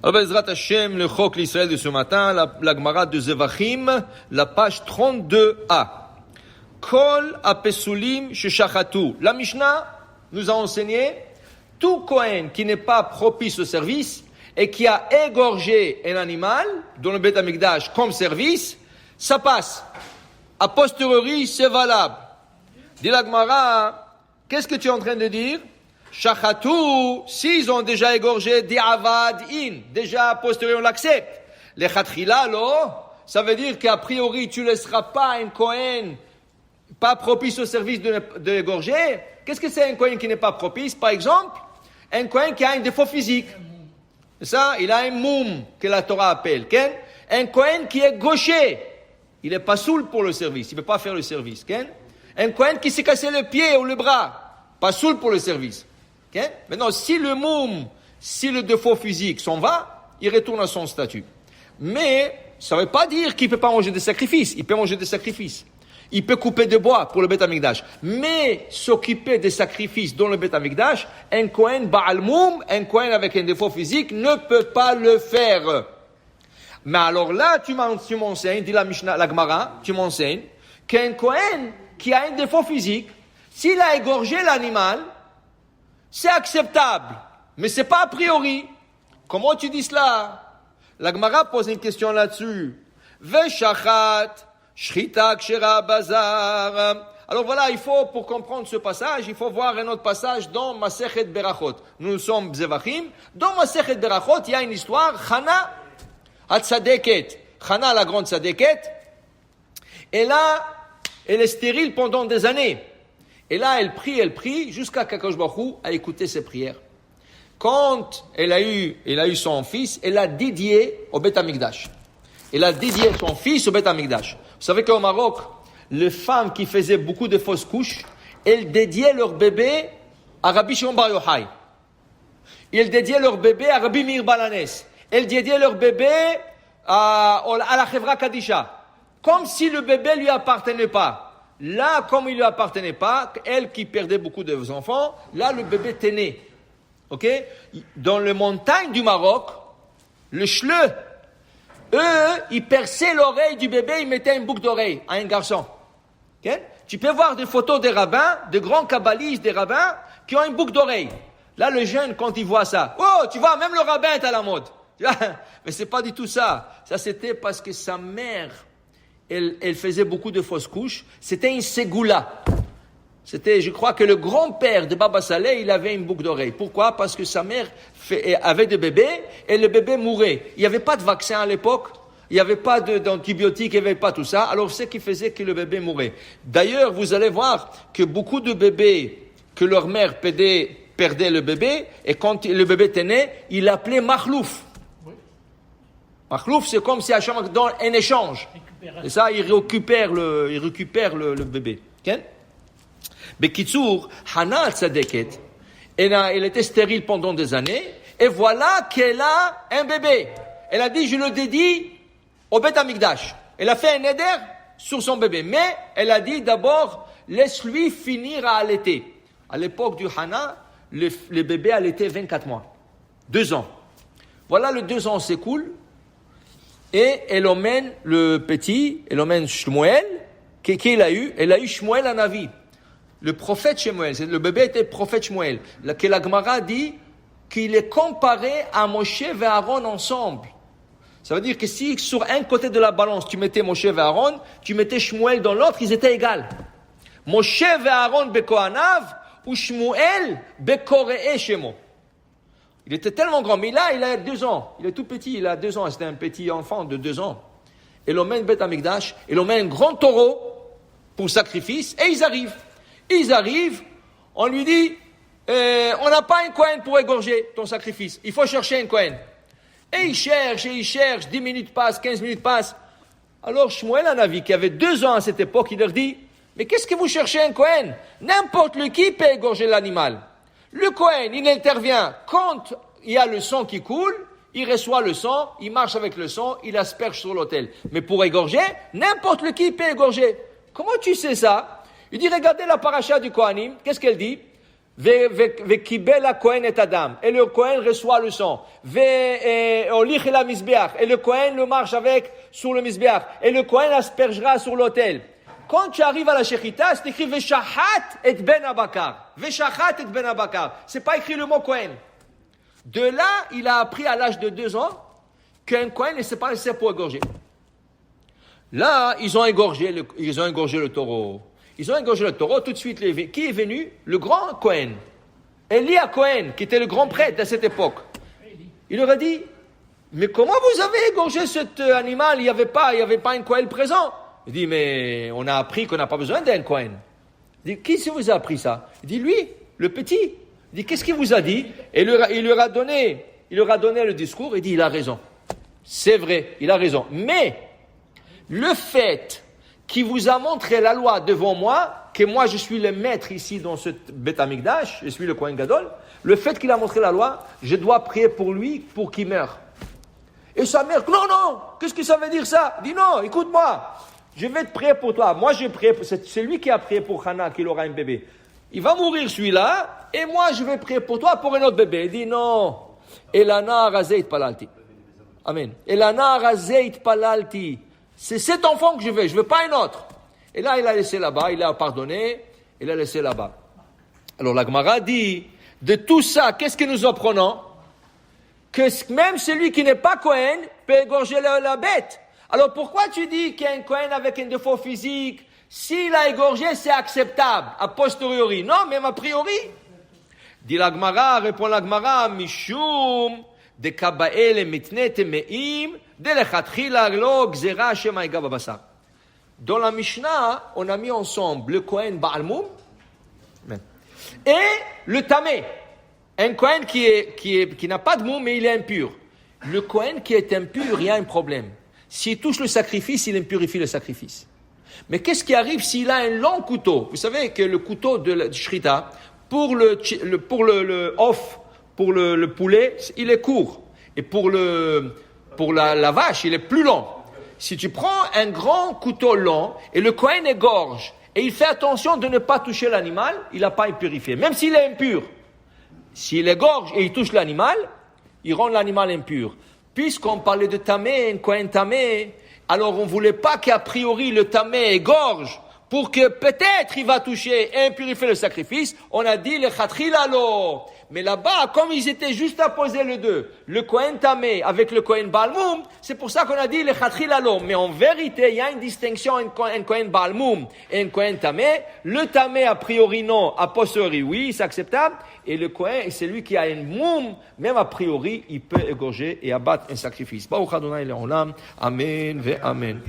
Alors, Bezrat Hashem, le Chok l'Israël de ce matin, la Gemara de Zevachim, la page 32a. Kol apesulim sheshachatu. La Mishnah nous a enseigné, tout Kohen qui n'est pas propice au service et qui a égorgé un animal dans le Beth Amikdash comme service, ça passe. A posteriori, c'est valable. Dit la Gemara, qu'est-ce que tu es en train de dire? Shachatu, s'ils ont déjà égorgé, di'avad in, déjà a posteriori on l'accepte. Les chatchila, ça veut dire qu'a priori tu ne laisseras pas un Kohen pas propice au service de l'égorger. Qu'est-ce que c'est un Kohen qui n'est pas propice? Par exemple, un Kohen qui a un défaut physique. C'est ça, il a un moum que la Torah appelle. Un Kohen qui est gaucher, il n'est pas soul pour le service, il ne peut pas faire le service. Un Kohen qui s'est cassé le pied ou le bras, pas soul pour le service. Maintenant, si le moum, si le défaut physique s'en va, il retourne à son statut. Mais ça ne veut pas dire qu'il ne peut pas manger des sacrifices. Il peut manger des sacrifices. Il peut couper des bois pour le Beth Amikdash. Mais s'occuper des sacrifices dans le Beth Amikdash, un Kohen Baal Moum, un Kohen avec un défaut physique, ne peut pas le faire. Mais alors là, tu m'enseignes, dit la Mishnah, la Gemara, tu m'enseignes, qu'un Kohen qui a un défaut physique, s'il a égorgé l'animal, c'est acceptable. Mais c'est pas a priori. Comment tu dis cela? La Gemara pose une question là-dessus. Veshachat. Shrita kshera bazar. Alors voilà, pour comprendre ce passage, il faut voir un autre passage dans Masechet Berachot. Nous sommes Zevachim. Dans Masechet Berachot, il y a une histoire. Chana, Hatzadeket. Chana, la grande Tzadeket. Et là, elle est stérile pendant des années. Et là, elle prie, jusqu'à qu'Akadosh Baruch Hu a écouté ses prières. Quand elle a eu son fils, elle l'a dédié au Beth Amikdash. Elle a dédié son fils au Beth Amikdash. Vous savez qu'au Maroc, les femmes qui faisaient beaucoup de fausses couches, elles dédiaient leur bébé à Rabbi Shimon Bar Yochai. Elles dédiaient leur bébé à Rabbi Meir Balanes. Elles dédiaient leur bébé à la Chevra Kadisha. Comme si le bébé lui appartenait pas. Là, comme il lui appartenait pas, elle qui perdait beaucoup d'enfants, là, le bébé était né. Ok? Dans les montagnes du Maroc, le chleu, eux, ils perçaient l'oreille du bébé, ils mettaient une boucle d'oreille à un garçon. Okay? Tu peux voir des photos des rabbins, des grands kabbalistes, des rabbins, qui ont une boucle d'oreille. Là, le jeune, quand il voit ça, oh, tu vois, même le rabbin est à la mode. Mais c'est pas du tout ça. Ça, c'était parce que sa mère, elle faisait beaucoup de fausses couches. C'était une ségoula. C'était, je crois que le grand-père de Baba Saleh, il avait une boucle d'oreille. Pourquoi? Parce que sa mère avait des bébés et le bébé mourait. Il n'y avait pas de vaccin à l'époque, il n'y avait pas d'antibiotiques, il n'y avait pas tout ça. Alors c'est ce qui faisait que le bébé mourait. D'ailleurs, vous allez voir que beaucoup de bébés, que leur mère perdait le bébé, et quand le bébé était né, il l'appelait Makhlouf. Oui. Makhlouf, c'est comme si à chaque fois dans un échange. Et ça, il récupère le bébé. Okay? Bekitsour, Hana Tzadeket, elle était stérile pendant des années, et voilà qu'elle a un bébé. Elle a dit, je le dédie au Beth Amikdash. Elle a fait un éder sur son bébé, mais elle a dit d'abord, laisse-lui finir à allaiter. À l'époque du Hana, le bébé allaitait 24 mois. 2 ans. Voilà, le 2 ans s'écoule, et elle emmène le petit, elle emmène Shmuel, qui a eu? Elle a eu Shmuel à Navi. Le prophète Shmuel, le bébé était prophète Shmuel. Que la Gemara dit qu'il est comparé à Moshe et Aaron ensemble. Ça veut dire que si sur un côté de la balance tu mettais Moshe et Aaron, tu mettais Shmuel dans l'autre, ils étaient égaux. Moshe et Aaron bekohanav ou Shmuel bekoree shemo. Il était tellement grand, mais là il a 2 ans. Il est tout petit, il a 2 ans. C'était un petit enfant de 2 ans. Et l'on met Beth Amikdash, et l'on met un grand taureau pour sacrifice, et ils arrivent, on lui dit, on n'a pas un Kohen pour égorger ton sacrifice. Il faut chercher un Kohen. Et il cherche, 10 minutes passent, 15 minutes passent. Alors Shmuel Hanavi, qui avait 2 ans à cette époque, il leur dit, mais qu'est-ce que vous cherchez un Kohen? N'importe qui peut égorger l'animal. Le Kohen, il intervient quand il y a le sang qui coule, il reçoit le sang, il marche avec le sang, il asperge sur l'autel. Mais pour égorger, n'importe qui peut égorger. Comment tu sais ça? Il dit, regardez la paracha du Kohanim, qu'est-ce qu'elle dit? Vekibel Kohen et Adam. Et le Kohen reçoit le sang. Olich la Mizbeach. Et le Kohen le marche avec sur le Mizbeach. Et le Kohen aspergera sur l'autel. Quand tu arrives à la Shechita, c'est écrit Veshachat et Ben Abakar. Veshachat et Ben Abakar. C'est pas écrit le mot Kohen. De là, il a appris à l'âge de 2 ans qu'un Kohen ne s'est pas laissé pour égorger. Là, ils ont égorgé le taureau. Ils ont égorgé le taureau, tout de suite, qui est venu? Le grand Kohen. Eli Cohen, qui était le grand prêtre à cette époque. Il leur a dit, mais comment vous avez égorgé cet animal? Il n'y avait pas un Kohen présent. Il dit, mais on a appris qu'on n'a pas besoin d'un Kohen. Il dit, qui vous a appris ça? Il dit, lui, le petit. Il dit, qu'est-ce qu'il vous a dit? Et il leur a donné le discours. Il dit, il a raison. C'est vrai, il a raison. Mais, le fait qu'il vous a montré la loi devant moi, que moi je suis le maître ici dans ce Beth Amikdash, je suis le Kohen Gadol, le fait qu'il a montré la loi, je dois prier pour lui, pour qu'il meure. Et sa mère, non, qu'est-ce que ça veut dire ça? Il dit, non, écoute-moi, je vais te prier pour toi. Moi, je prie c'est lui qui a prié pour Hana, qu'il aura un bébé. Il va mourir celui-là, et moi, je vais prier pour toi pour un autre bébé. Il dit, non. Elana razeit palalti. Amen. Elana razeit palalti. C'est cet enfant que je veux pas un autre. Et là, il a laissé là-bas, il a pardonné, il a laissé là-bas. Alors, la Gemara dit, de tout ça, qu'est-ce que nous apprenons? Que même celui qui n'est pas Kohen peut égorger la bête. Alors, pourquoi tu dis qu'il y a un Kohen avec un défaut physique? S'il a égorgé, c'est acceptable, a posteriori. Non, même a priori. Dit la Gemara, répond la Gemara, Mishum, de Kabael mitne temeim, de lechatchila lo gzera shema ega babasar. Dans la Mishnah, on a mis ensemble le Kohen Baal Moum et le Tamé. Un Kohen qui n'a pas de Moum, mais il est impur. Le Kohen qui est impur, il y a un problème. S'il touche le sacrifice, il impurifie le sacrifice. Mais qu'est-ce qui arrive s'il a un long couteau? Vous savez que le couteau de la shrita, pour le poulet, il est court. Et pour la vache, il est plus long. Si tu prends un grand couteau long et le Kohen égorge et il fait attention de ne pas toucher l'animal, il n'a pas impurifié, même s'il est impur. S'il égorge et il touche l'animal, il rend l'animal impur. Puisqu'on parlait de tamé, un Kohen tamé, alors on ne voulait pas qu'a priori le tamé égorge pour que peut-être il va toucher et impurifier le sacrifice. On a dit le chatrilalo. Mais là-bas, comme ils étaient juste à poser les deux, le Kohen Tamé avec le Kohen Baal Moum, c'est pour ça qu'on a dit le Chatrilalo. Mais en vérité, il y a une distinction entre un Kohen Baal Moum et un Kohen Tamé. Le Tamé, a priori non, a posteriori oui, c'est acceptable. Et le Kohen, c'est lui qui a un Moum, même a priori, il peut égorger et abattre un sacrifice. Baruch Adonai Le'olam. Amen ve Amen.